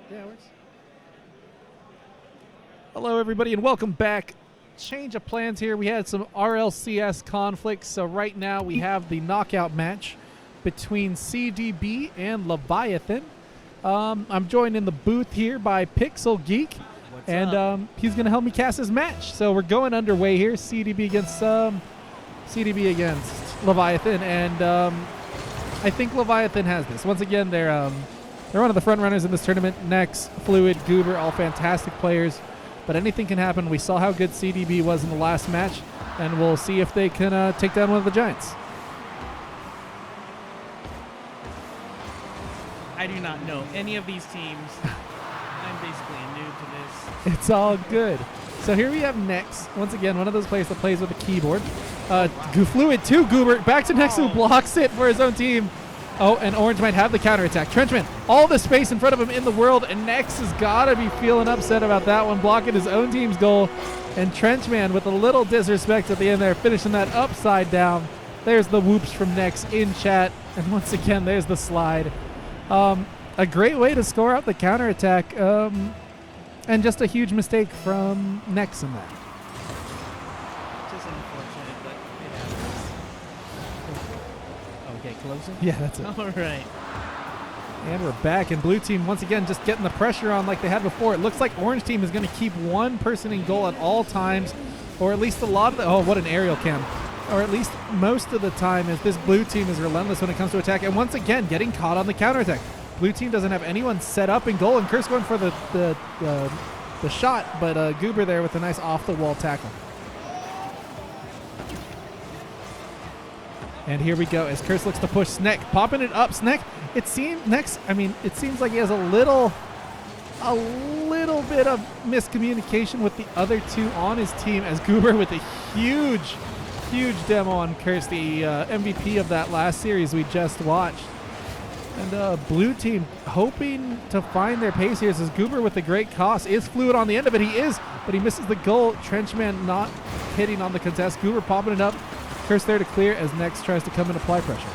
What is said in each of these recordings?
Yeah, it works. Hello, everybody, and welcome back. Change of plans here. We had some RLCS conflicts, so right now we have the knockout match between CDB and Leviathan. I'm joined in the booth here by Pixel Geek, and he's going to help me cast his match. So we're going underway here. CDB against Leviathan, and I think Leviathan has this. Once again, they're one of the front runners in this tournament. Nex, Fluid, Goober, all fantastic players. But anything can happen. We saw how good CDB was in the last match, and we'll see if they can take down one of the Giants. I do not know any of these teams. I'm basically new to this. It's all good. So here we have Nex. Once again, one of those players that plays with a keyboard. Fluid to Goober. Back to Nex, who blocks it for his own team. Oh, and Orange might have the counterattack. Trenchman, all the space in front of him in the world, and Nex has got to be feeling upset about that one, blocking his own team's goal. And Trenchman, with a little disrespect at the end there, finishing that upside down. There's the whoops from Nex in chat. And once again, there's the slide. A great way to score out the counterattack, and just a huge mistake from Nex in that. Just unfortunate, but it happens. Okay, closing? Yeah, that's it. All right. And we're back, and blue team once again just getting the pressure on like they had before. It looks like orange team is going to keep one person in goal at all times, or at least a lot of the, oh, what an aerial cam. Or at least most of the time, as this blue team is relentless when it comes to attack. And once again, getting caught on the counterattack. Blue team doesn't have anyone set up in goal, and Curse going for the shot, but Goober there with a nice off-the-wall tackle. And here we go as Curse looks to push Snek, popping it up. Snek, it seems like he has a little bit of miscommunication with the other two on his team, as Goober with a huge demo on Curse, the MVP of that last series we just watched. And blue team hoping to find their pace here. As Goober with the great cost. Is Fluid on the end of it? He is, but he misses the goal. Trenchman not hitting on the contest. Goober popping it up. Curse there to clear as Nex tries to come and apply pressure.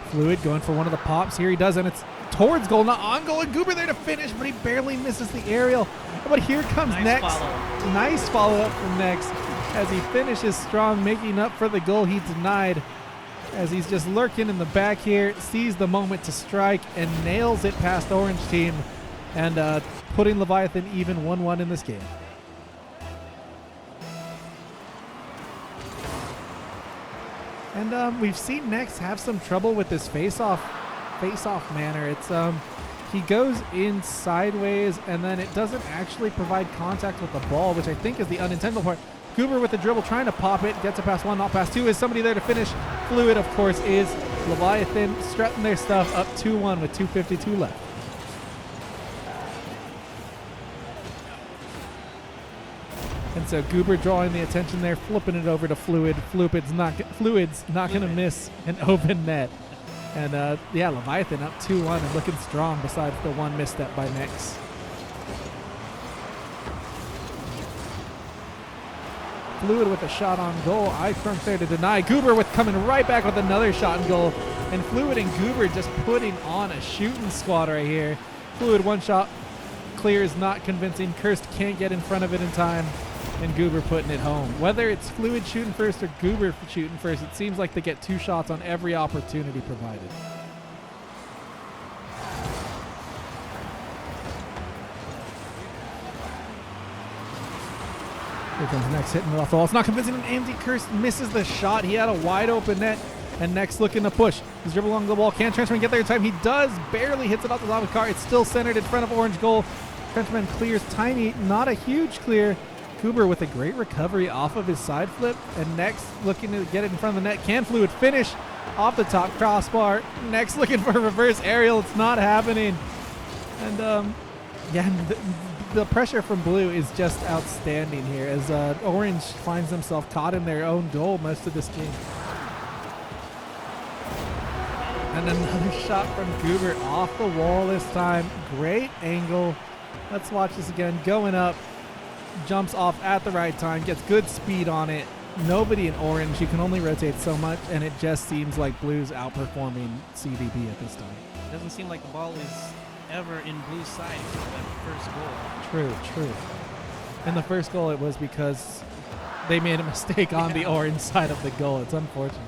Fluid going for one of the pops. Here he does, and it's towards goal, not on goal. And Goober there to finish, but he barely misses the aerial. But here comes Nex. Nice follow-up from Nex as he finishes strong, making up for the goal he denied. As he's just lurking in the back here, sees the moment to strike and nails it past orange team, and putting Leviathan even 1-1 in this game. And we've seen Nex have some trouble with this face-off manner. It's he goes in sideways, and then it doesn't actually provide contact with the ball, which I think is the unintentional part. Goober with the dribble, trying to pop it, gets it past one, not past two. Is somebody there to finish? Fluid, of course, is Leviathan strutting their stuff up 2-1 with 2:52 left. And so Goober drawing the attention there, flipping it over to Fluid. Fluid's not going to miss an open net. And yeah, Leviathan up 2-1 and looking strong besides the one misstep by Nex. Fluid with a shot on goal. iFront there to deny. Goober with coming right back with another shot on goal. And Fluid and Goober just putting on a shooting squad right here. Fluid one shot clears, not convincing. Cursed can't get in front of it in time. And Goober putting it home. Whether it's Fluid shooting first or Goober shooting first, it seems like they get two shots on every opportunity provided. Here comes Nex hitting it off the wall. It's not convincing him. Empty. Curse misses the shot. He had a wide open net. And Nex looking to push. He's dribbling along the wall. Can Trenchman get there in time? He does. Barely hits it off the top of the car. It's still centered in front of orange goal. Trenchman clears tiny. Not a huge clear. Goober with a great recovery off of his side flip. And Nex looking to get it in front of the net. Can Fluid finish off the top crossbar? Nex looking for a reverse aerial. It's not happening. And yeah, the pressure from blue is just outstanding here as orange finds himself caught in their own goal most of this game. And another shot from Goober off the wall this time. Great angle. Let's watch this again. Going up. Jumps off at the right time. Gets good speed on it. nobody in orange. You can only rotate so much, and it just seems like blue's outperforming CDB at this time. Doesn't seem like the ball is ever in blue's side except for that first goal. True. And the first goal, it was because they made a mistake on the orange side of the goal. It's unfortunate.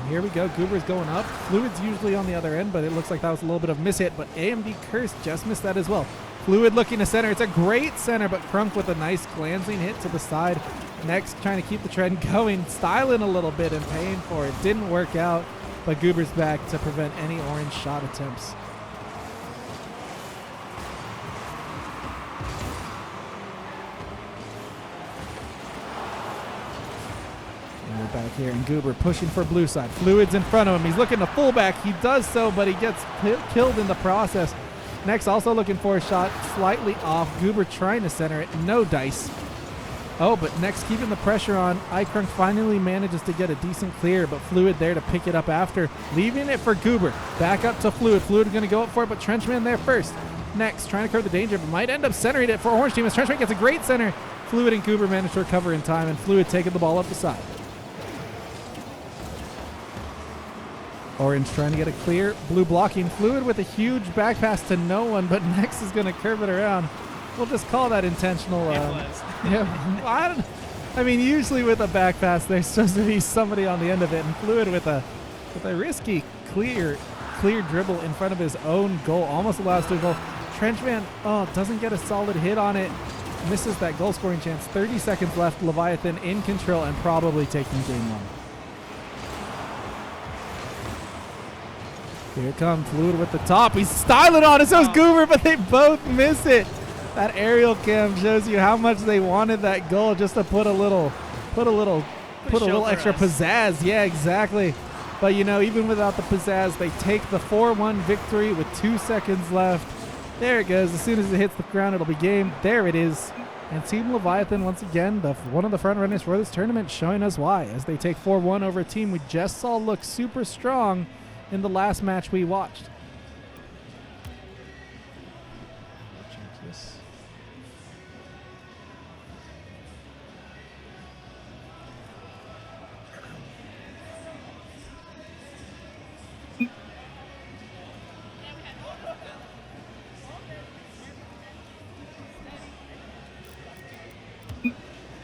And here we go. Goober's going up. Fluid's usually on the other end, but it looks like that was a little bit of mishit. But AMD Curse just missed that as well. Fluid looking to center. It's a great center, but Crunk with a nice glancing hit to the side. Next, trying to keep the trend going, styling a little bit and paying for it. Didn't work out, but Goober's back to prevent any orange shot attempts. And we're back here, and Goober pushing for blue side. Fluid's in front of him. He's looking to fullback. He does so, but he gets killed in the process. Next, also looking for a shot, slightly off. Goober trying to center it. No dice. Oh, but next, keeping the pressure on. iCrunk finally manages to get a decent clear, but Fluid there to pick it up after. Leaving it for Goober. Back up to Fluid. Fluid going to go up for it, but Trenchman there first. Next, trying to curb the danger, but might end up centering it for Orange Team as Trenchman gets a great center. Fluid and Goober manage to recover in time, and Fluid taking the ball up the side. Orange trying to get a clear. Blue blocking. Fluid with a huge back pass to no one, but next is going to curve it around. We'll just call that intentional. Yeah, I mean, usually with a back pass, there's supposed to be somebody on the end of it, and Fluid with a risky clear dribble in front of his own goal, almost allows to go. Trenchman, doesn't get a solid hit on it, misses that goal scoring chance. 30 seconds left. Leviathan in control and probably taking game one. Here it comes, Fluid with the top. He's styling on it, so is Goober, but they both miss it. That aerial cam shows you how much they wanted that goal, just to put a little extra pizzazz. Yeah, exactly. But you know, even without the pizzazz, they take the 4-1 victory with 2 seconds left. There it goes. As soon as it hits the ground, it'll be game. There it is. And Team Leviathan, once again, one of the front runners for this tournament, showing us why, as they take 4-1 over a team we just saw look super strong in the last match we watched. Change this.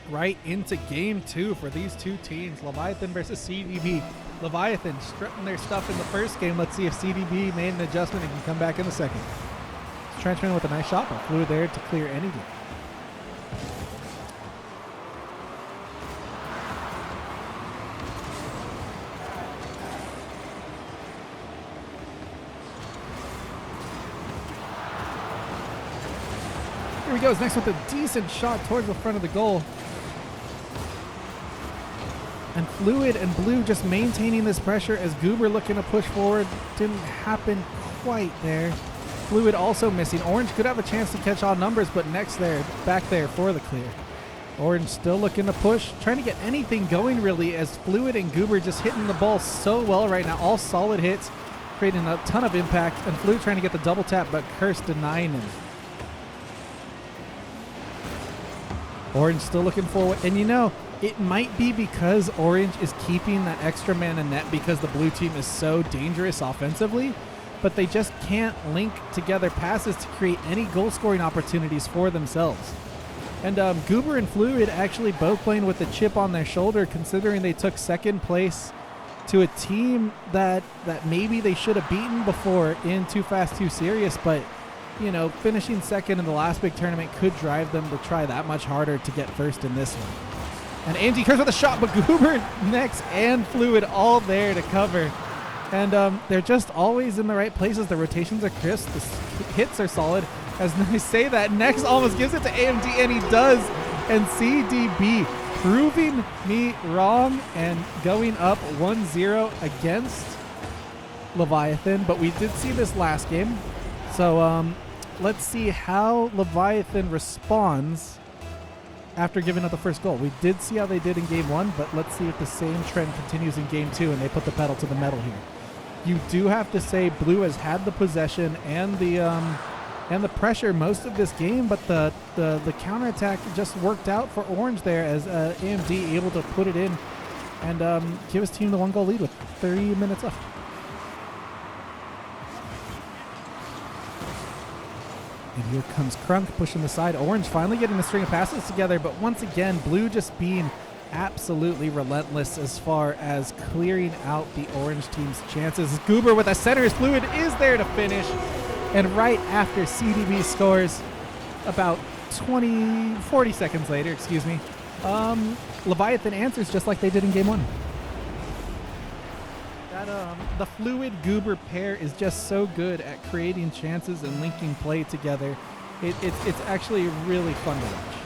Right into game two for these two teams, Leviathan versus CDB. Leviathan strutting their stuff in the first game. Let's see if CDB made an adjustment and can come back in the second. Trenchman with a nice shot, but Fluid there to clear anything. Here he goes, next with a decent shot towards the front of the goal. And Fluid and Blue just maintaining this pressure as Goober looking to push forward. Didn't happen quite there. Fluid also missing. Orange could have a chance to catch all numbers, but next there, back there for the clear. Orange still looking to push, trying to get anything going really, as Fluid and Goober just hitting the ball so well right now. All solid hits, creating a ton of impact, and Fluid trying to get the double tap, but Curse denying him. Orange still looking forward, and you know, it might be because Orange is keeping that extra man in net because the blue team is so dangerous offensively, but they just can't link together passes to create any goal-scoring opportunities for themselves. And Goober and Fluid actually both playing with a chip on their shoulder, considering they took second place to a team that maybe they should have beaten before in Too Fast, Too Serious, but you know, finishing second in the last big tournament could drive them to try that much harder to get first in this one. And Angie Curse with a shot, but Goober next and Fluid all there to cover. And they're just always in the right places. The rotations are crisp. The hits are solid. As I say that, next almost gives it to AMD, and he does. And CDB proving me wrong and going up 1-0 against Leviathan. But we did see this last game. So let's see how Leviathan responds after giving up the first goal. We did see how they did in game one, but let's see if the same trend continues in game two and they put the pedal to the metal here. You do have to say Blue has had the possession and the and the pressure most of this game, but the counterattack just worked out for Orange there as AMD able to put it in and give his team the 1-goal lead with 3 minutes left. And here comes Crunk pushing the side. Orange finally getting a string of passes together, but once again, Blue just being absolutely relentless as far as clearing out the Orange team's chances. Goober with a center's Fluid is there to finish. And right after CDB scores, about 40 seconds later, excuse me, Leviathan answers just like they did in game 1. The Fluid Goober pair is just so good at creating chances and linking play together. It's actually really fun to watch.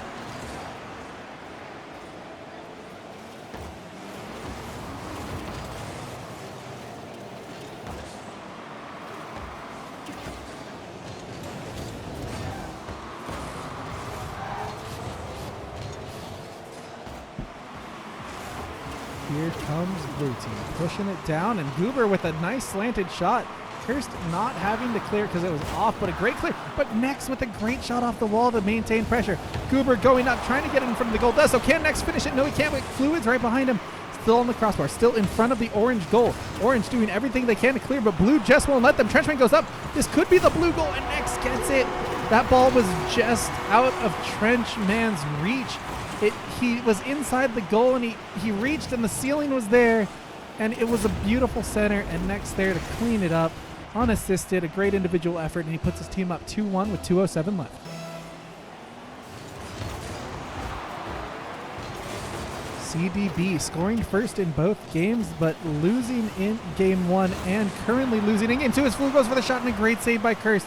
Here comes Blue team pushing it down, and Goober with a nice slanted shot. Kirst not having to clear because it was off, but a great clear. But Nex with a great shot off the wall to maintain pressure. Goober going up, trying to get in front of the goal. Does so. Can Nex finish it? No, he can't. But Fluid's right behind him. Still on the crossbar, still in front of the Orange goal. Orange doing everything they can to clear, but Blue just won't let them. Trenchman goes up. This could be the Blue goal, and Nex gets it. That ball was just out of Trenchman's reach. He was inside the goal, and he reached, and the ceiling was there, and it was a beautiful center, and Nex there to clean it up. Unassisted, a great individual effort, and he puts his team up 2-1 with 2:07 left. CDB scoring first in both games, but losing in game 1 and currently losing in game 2 as Flu goes for the shot, and a great save by Kirst.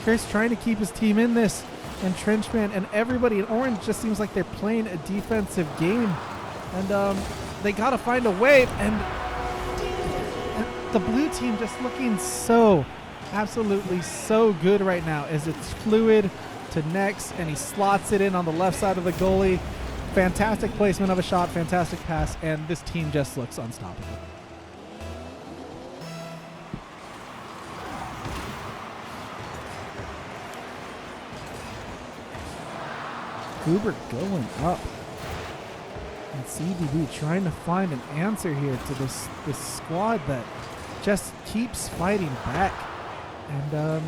Kirst trying to keep his team in this, and Trenchman and everybody in Orange just seems like they're playing a defensive game, and they got to find a way, and the Blue team just looking so, absolutely so good right now as it's Fluid to Nex, and he slots it in on the left side of the goalie. Fantastic placement of a shot, fantastic pass, and this team just looks unstoppable. Goober going up. And CDB trying to find an answer here to this squad that just keeps fighting back. And,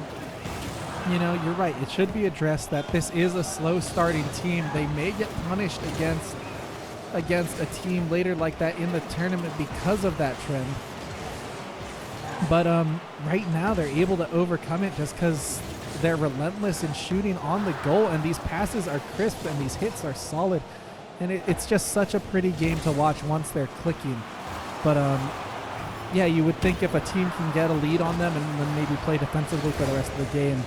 you know, you're right. It should be addressed that this is a slow starting team. They may get punished against a team later like that in the tournament because of that trend. But right now they're able to overcome it just because they're relentless in shooting on the goal, and these passes are crisp and these hits are solid. And it's just such a pretty game to watch once they're clicking. But yeah, you would think if a team can get a lead on them and then maybe play defensively for the rest of the game,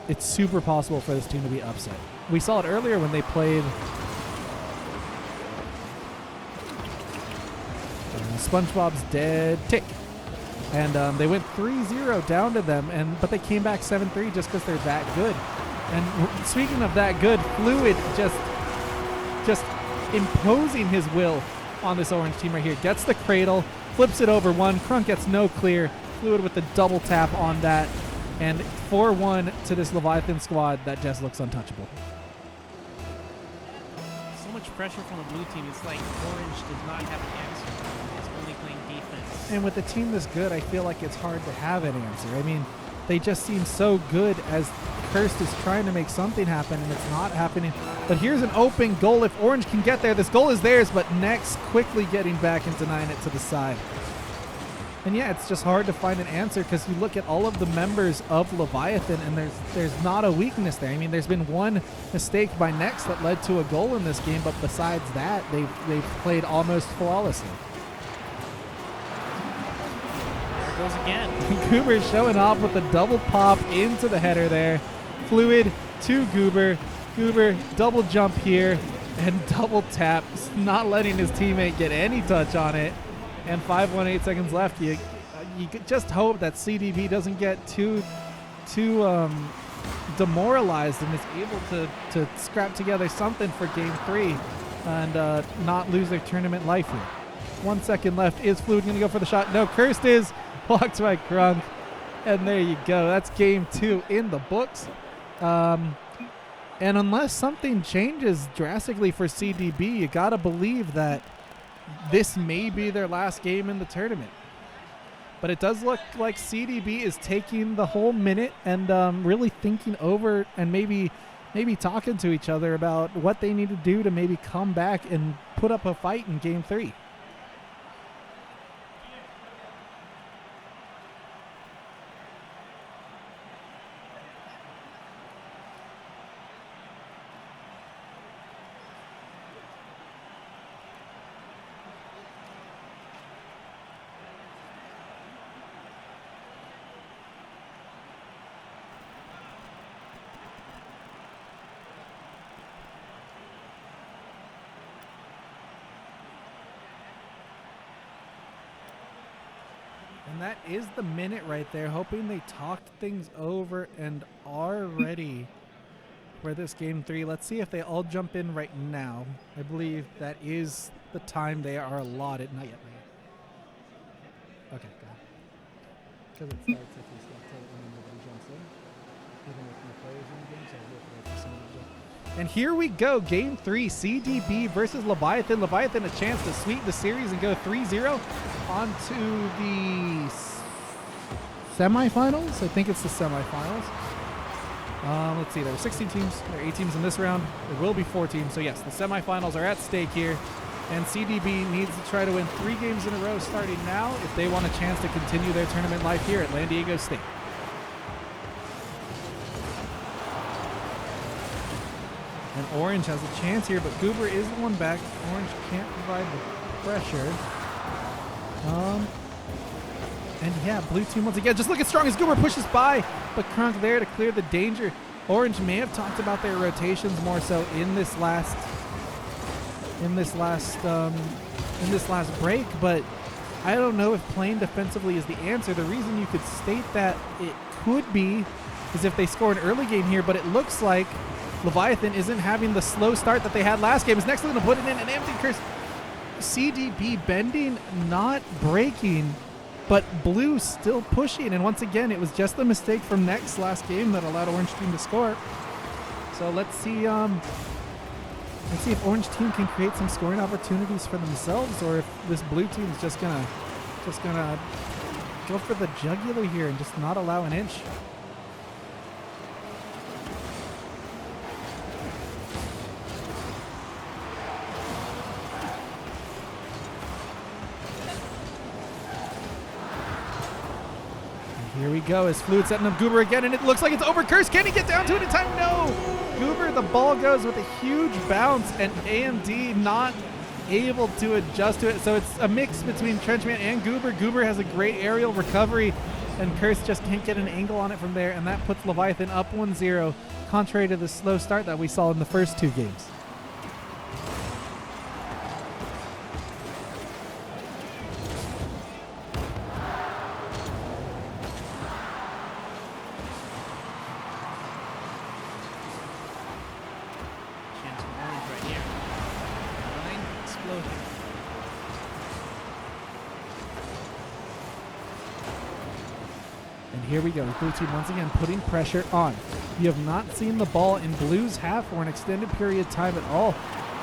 it's super possible for this team to be upset. We saw it earlier when they played SpongeBob's Dead Tick. And they went 3-0 down to them, but they came back 7-3 just because they're that good. And speaking of that good, Fluid just imposing his will on this Orange team right here. Gets the cradle, flips it over one. Crunk gets no clear. Fluid with the double tap on that. And 4-1 to this Leviathan squad that just looks untouchable. So much pressure from the Blue team. It's like Orange does not have an answer. It's only playing defense. And with a team this good, I feel like it's hard to have an answer. I mean, they just seem so good as Kirst is trying to make something happen, and it's not happening. But here's an open goal. If Orange can get there, this goal is theirs, but Nex quickly getting back and denying it to the side. And yeah, it's just hard to find an answer because you look at all of the members of Leviathan, and there's not a weakness there. I mean, there's been one mistake by Nex that led to a goal in this game, but besides that, they've played almost flawlessly. There it goes again. Goober showing off with a double pop into the header there. Fluid to Goober. Goober double jump here and double tap, not letting his teammate get any touch on it. And 5.18 seconds left. You just hope that CDB doesn't get too demoralized and is able to scrap together something for game 3 and not lose their tournament life here. 1 second left. Is Fluid going to go for the shot? No, Kirst is blocked by Crunk. And there you go. That's game 2 in the books. And unless something changes drastically for CDB, you got to believe that this may be their last game in the tournament. But it does look like CDB is taking the whole minute and really thinking over and maybe talking to each other about what they need to do to maybe come back and put up a fight in game 3. And that is the minute right there, hoping they talked things over and are ready for this game 3. Let's see if they all jump in right now. I believe that is the time they are allotted. Not yet. Okay, go ahead. Because it starts if you select it and then nobody jumps in. Even with new players in the game, so we'll wait for somebody to jump. And here we go, game 3, CDB versus Leviathan. Leviathan a chance to sweep the series and go 3-0 onto the semifinals. I think it's the semifinals. Let's see, there were 16 teams. There are 8 teams in this round. There will be 4 teams. So yes, the semifinals are at stake here. And CDB needs to try to win 3 games in a row starting now if they want a chance to continue their tournament life here at LanDiego State. And Orange has a chance here, but Goober is the one back. Orange can't provide the pressure. And yeah, blue team once again. Just look at strong as Goober pushes by, but Crunk there to clear the danger. Orange may have talked about their rotations more so in this last break, but I don't know if playing defensively is the answer. The reason you could state that it could be is if they score an early game here, but it looks like Leviathan isn't having the slow start that they had last game. Is next going to put it in an empty curse. CDB bending, not breaking, but blue still pushing. And once again, it was just the mistake from Next last game that allowed Orange team to score. So let's see if Orange team can create some scoring opportunities for themselves, or if this blue team is just gonna go for the jugular here and just not allow an inch. Here we go as Fluid setting up Goober again, and it looks like it's over. Curse, can he get down to it in time? No! Goober, the ball goes with a huge bounce, and AMD not able to adjust to it. So it's a mix between Trenchman and Goober. Goober has a great aerial recovery, and Curse just can't get an angle on it from there, and that puts Leviathan up 1-0, contrary to the slow start that we saw in the first 2 games. Here we go. Blue team once again putting pressure on. You have not seen the ball in Blue's half for an extended period of time at all.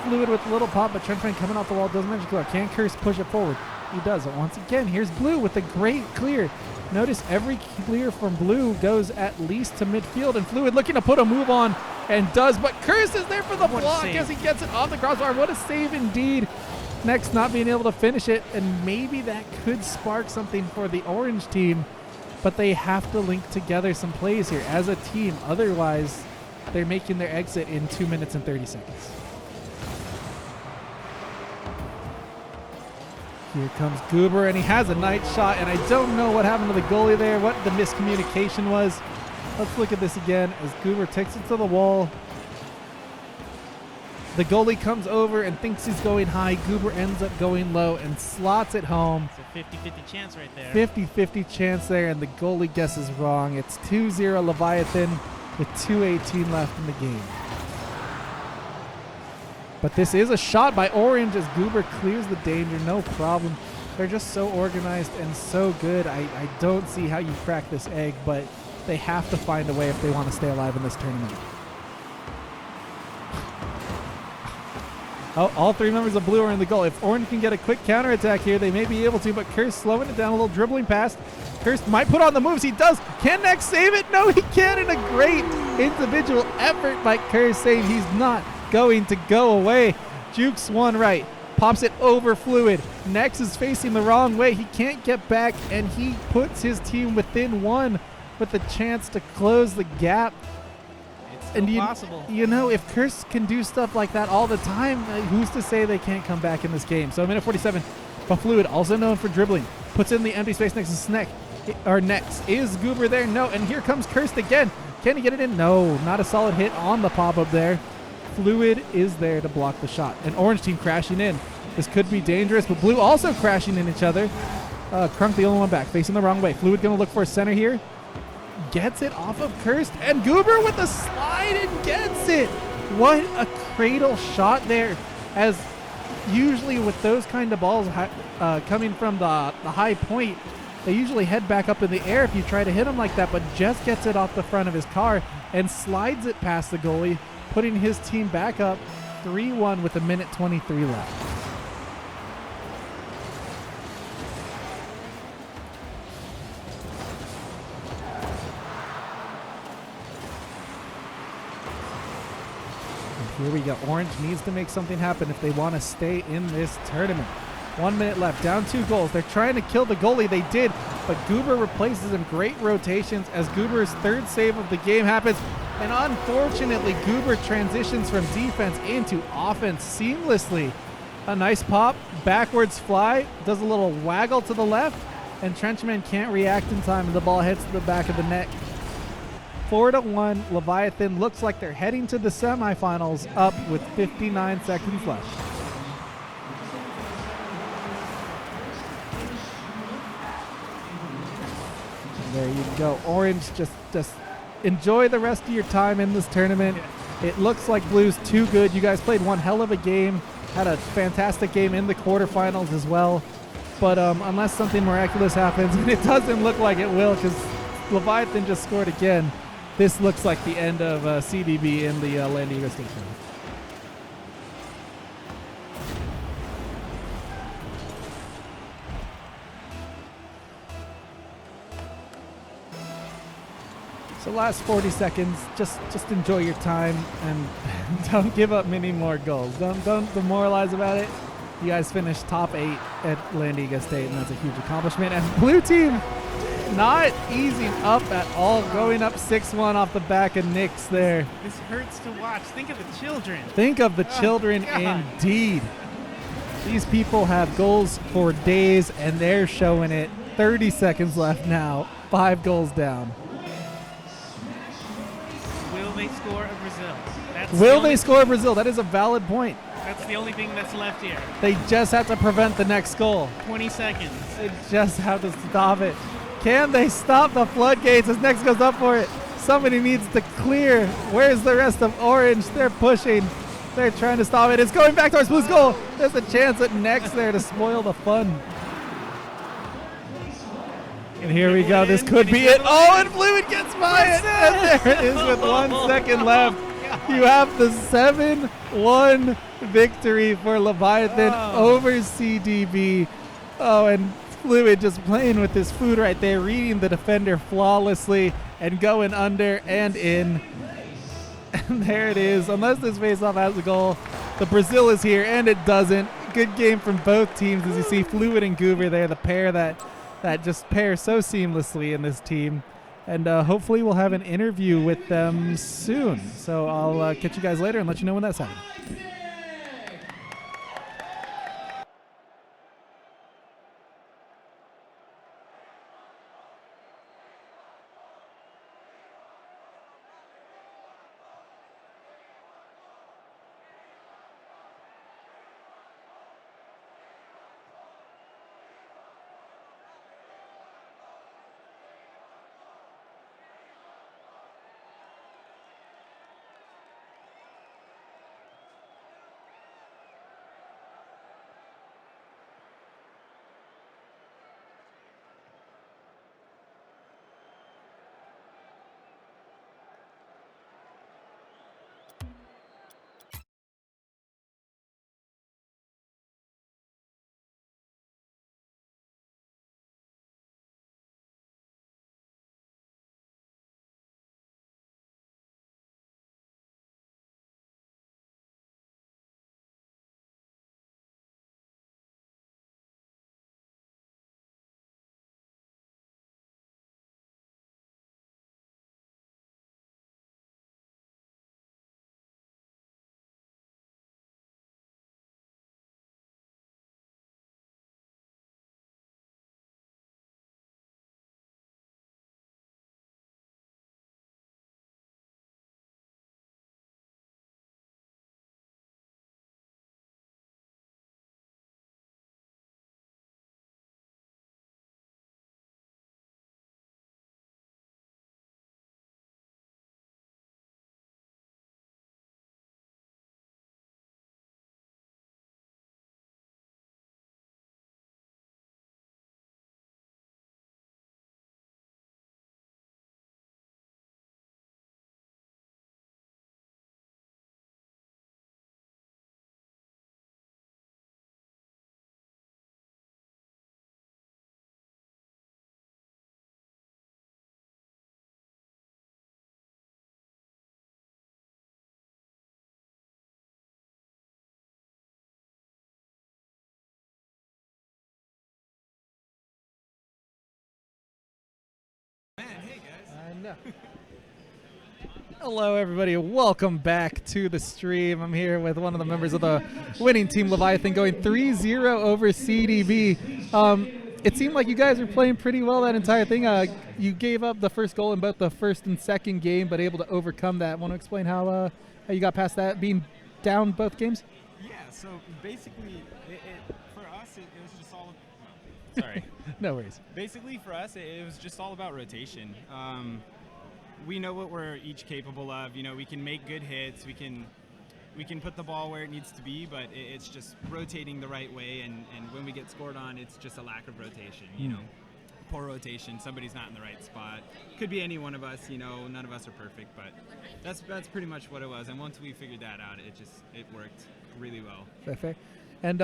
Fluid with a little pop, but Trenchman coming off the wall doesn't manage to go. Can Curse push it forward? He does it once again. Here's Blue with a great clear. Notice every clear from Blue goes at least to midfield, and Fluid looking to put a move on and does, but Curse is there for the block as he gets it off the crossbar. What a save indeed. Next not being able to finish it, and maybe that could spark something for the Orange team. But they have to link together some plays here as a team. Otherwise, they're making their exit in 2 minutes and 30 seconds. Here comes Goober, and he has a nice shot. And I don't know what happened to the goalie there, what the miscommunication was. Let's look at this again as Goober takes it to the wall. The goalie comes over and thinks he's going high. Goober ends up going low and slots it home. It's a 50-50 chance right there. 50-50 chance there, and the goalie guesses wrong. It's 2-0 Leviathan with 2:18 left in the game. But this is a shot by Orange as Goober clears the danger, no problem. They're just so organized and so good. I don't see how you crack this egg, but they have to find a way if they want to stay alive in this tournament. Oh, all three members of blue are in the goal. If orange can get a quick counterattack here, they may be able to, but Curse slowing it down, a little dribbling pass. Curse might put on the moves. He does. Can Nex save it? No, he can't. In a great individual effort by Curse, saying he's not going to go away. Jukes one right. Pops it over Fluid. Nex is facing the wrong way. He can't get back, and he puts his team within one with a chance to close the gap. And possible. You know, if Curse can do stuff like that all the time, who's to say they can't come back in this game? So minute 47, but Fluid, also known for dribbling, puts in the empty space next to Sneck. Or Nex. Is Goober there? No. And here comes Cursed again. Can he get it in? No. Not a solid hit on the pop-up there. Fluid is there to block the shot. An orange team crashing in. This could be dangerous, but blue also crashing in each other. Crunk the only one back, facing the wrong way. Fluid going to look for a center here. Gets it off of Cursed, and Goober with a slide and gets it. What a cradle shot there, as usually with those kind of balls coming from the high point, they usually head back up in the air if you try to hit him like that, but just gets it off the front of his car and slides it past the goalie, putting his team back up 3-1 with a minute 23 left. Here we go. Orange needs to make something happen if they want to stay in this tournament. 1 minute left. Down 2 goals. They're trying to kill the goalie. They did, but Goober replaces him. Great rotations as Goober's third save of the game happens. And unfortunately, Goober transitions from defense into offense seamlessly. A nice pop. Backwards fly. Does a little waggle to the left. And Trenchman can't react in time, and the ball hits the back of the net. 4-1, Leviathan looks like they're heading to the semifinals up with 59 seconds left. There you go. Orange, just enjoy the rest of your time in this tournament. It looks like Blue's too good. You guys played one hell of a game, had a fantastic game in the quarterfinals as well. But unless something miraculous happens, and it doesn't look like it will because Leviathan just scored again, this looks like the end of CDB in the LanDiego State Tournament. So last 40 seconds, just enjoy your time and don't give up many more goals. Don't demoralize about it. You guys finished top 8 at LanDiego State, and that's a huge accomplishment. And blue team, not easing up at all, going up 6-1 off the back of Nix there. This hurts to watch. Think of the children. Think of the children indeed. These people have goals for days, and they're showing it. 30 seconds left now. 5 goals down. Will they score a Brazil? Will they score a Brazil? That is a valid point. That's the only thing that's left here. They just have to prevent the next goal. 20 seconds. They just have to stop it. Can they stop the floodgates as Nex goes up for it? Somebody needs to clear. Where's the rest of Orange? They're pushing. They're trying to stop it. It's going back towards Blue's goal. There's a chance at Nex there to spoil the fun. And here we go. This could be it. Oh, and Fluid gets by it. And there it is with 1 second left. You have the 7-1 victory for Leviathan over CDB. Oh, and Fluid just playing with his food right there, reading the defender flawlessly and going under and in. And there it is. Unless this faceoff has a goal, the Brazil is here, and it doesn't. Good game from both teams, as you see Fluid and Goober there, the pair that just pair so seamlessly in this team. And hopefully we'll have an interview with them soon. So I'll catch you guys later and let you know when that's happening. Hello, everybody. Welcome back to the stream. I'm here with one of the members of the winning Team Leviathan going 3-0 over CDB. It seemed like you guys were playing pretty well that entire thing. You gave up the first goal in both the first and second game, but able to overcome that. Want to explain how you got past that, being down both games? Yeah, so basically, for us, it was just all... Sorry. No worries. Basically, for us, it was just all about rotation. We know what we're each capable of. You know, we can make good hits. We can put the ball where it needs to be, but it's just rotating the right way. And when we get scored on, it's just a lack of rotation. You know, poor rotation. Somebody's not in the right spot. Could be any one of us. You know, none of us are perfect, but that's pretty much what it was. And once we figured that out, it worked really well. Fair. And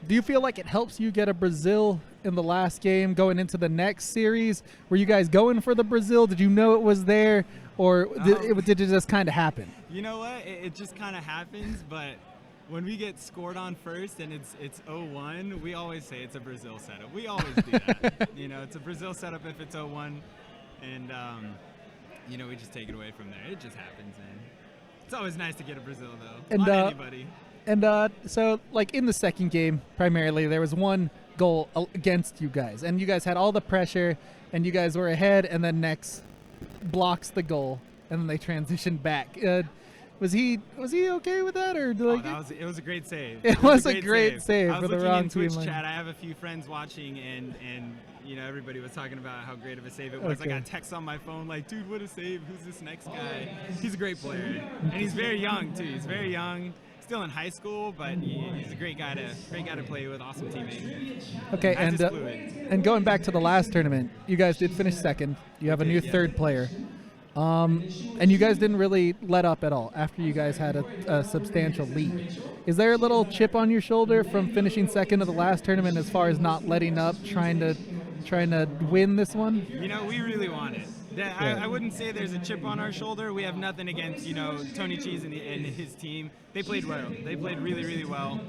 do you feel like it helps you get a Brazil in the last game going into the next series? Were you guys going for the Brazil? Did you know it was there, or did it just kind of happen? You know what? It just kind of happens, but when we get scored on first and it's 0-1, we always say it's a Brazil setup. We always do that. You know, it's a Brazil setup if it's 0-1, and you know, we just take it away from there. It just happens, and it's always nice to get a Brazil though. And, on anybody. And so, like, in the second game, primarily, there was one goal against you guys. And you guys had all the pressure, and you guys were ahead, and then Nex blocks the goal, and then they transitioned back. Was he okay with that? Or it was a great save. It was a great save for the wrong team. I was looking in Twitch chat. I have a few friends watching, and you know, everybody was talking about how great of a save it was. Okay. I got texts on my phone like, dude, what a save. Who's this next guy? He's a great player. And he's very young, too. He's very young. Still in high school, but he's a great guy to play with. Awesome teammate. Okay, and going back to the last tournament, you guys did finish second. You have a new third player, and you guys didn't really let up at all after you guys had a substantial lead. Is there a little chip on your shoulder from finishing second of the last tournament as far as not letting up, trying to win this one? You know, we really want it. I wouldn't say there's a chip on our shoulder. We have nothing against, you know, Tony Cheese and his team. They played well. They played really, really well.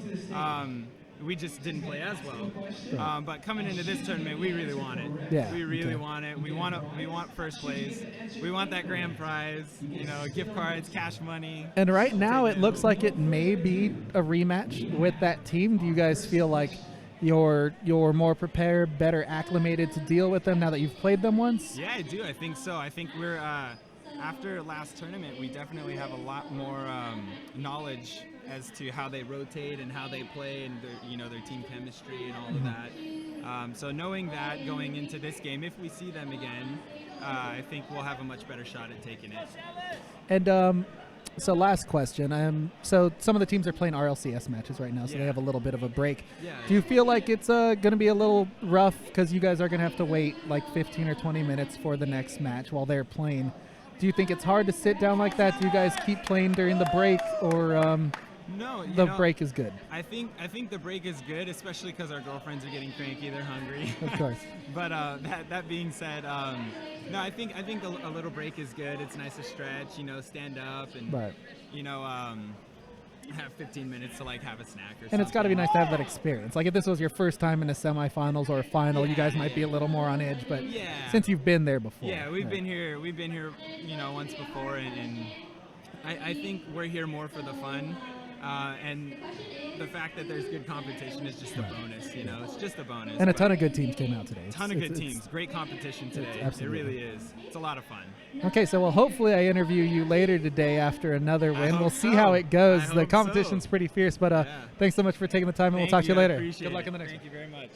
We just didn't play as well. But coming into this tournament, we really want it. Yeah, we really want it. We want first place. We want that grand prize. You know, gift cards, cash money. And right now, it looks like it may be a rematch with that team. Do you guys feel like you're more prepared, better acclimated to deal with them now that you've played them once? Yeah, I do. I think so. I think we're after last tournament, we definitely have a lot more knowledge as to how they rotate and how they play, and their team chemistry and all of that. So knowing that going into this game, if we see them again, I think we'll have a much better shot at taking it. And so last question. So some of the teams are playing RLCS matches right now, so they have a little bit of a break. Yeah, Do you feel like it's going to be a little rough because you guys are going to have to wait like 15 or 20 minutes for the next match while they're playing? Do you think it's hard to sit down like that? Do you guys keep playing during the break, or no? The break is good. I think the break is good, especially because our girlfriends are getting cranky. They're hungry. Of course. But that being said, no, I think a little break is good. It's nice to stretch, you know, stand up, and you know, have 15 minutes to like have a snack or something. And it's got to be nice to have that experience. Like if this was your first time in a semifinals or a final, you guys might be a little more on edge. But since you've been there before, we've been here, you know, once before, and I think we're here more for the fun. And the fact that there's good competition is just a bonus, you know. It's just a bonus. And a ton of good teams came out today. A ton of good teams. Great competition today. It really is. It's a lot of fun. Okay, so well, hopefully I interview you later today after another win. We'll see how it goes. The competition's pretty fierce, but thanks so much for taking the time, and we'll talk to you later. Good luck in the next one. Thank you very much.